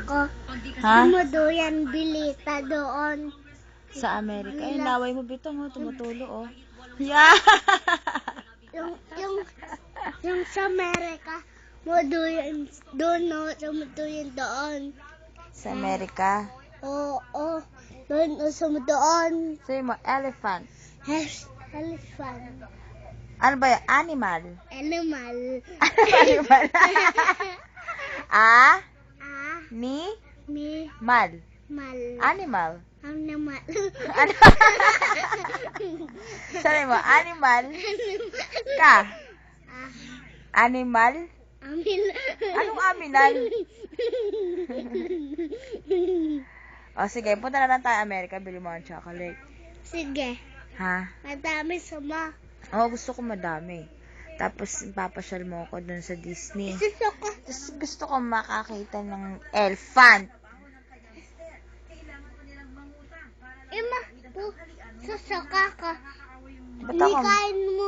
ako. Ha? Tumuduyan bilita doon. Sa Amerika. Ay, laway mo bitong, oh. Tumutulo, oh. Yeah! Yung sa Amerika, tumuduyan doon, no? Tumuduyan doon. Sa Amerika. Oo, doon, doon. Say mo, elephant. Elephant. Ano ba yan? Animal. Animal. Animal. A, Ah, ni, mi, mal. mal. Animal. Animal. Ano? Sabi mo, animal. Ka. Ah, Animal. amin. Anong aminal? O, sige, punta na lang tayo Amerika. Bili mo ang chocolate. Sige, Ha? madami sama. Oo, gusto ko madami. Tapos, papasyal mo ako dun sa Disney. Susuka. Tapos, gusto ko makakita ng elephant. Ima, susuka ka. Ba't ako? Hindi kain mo.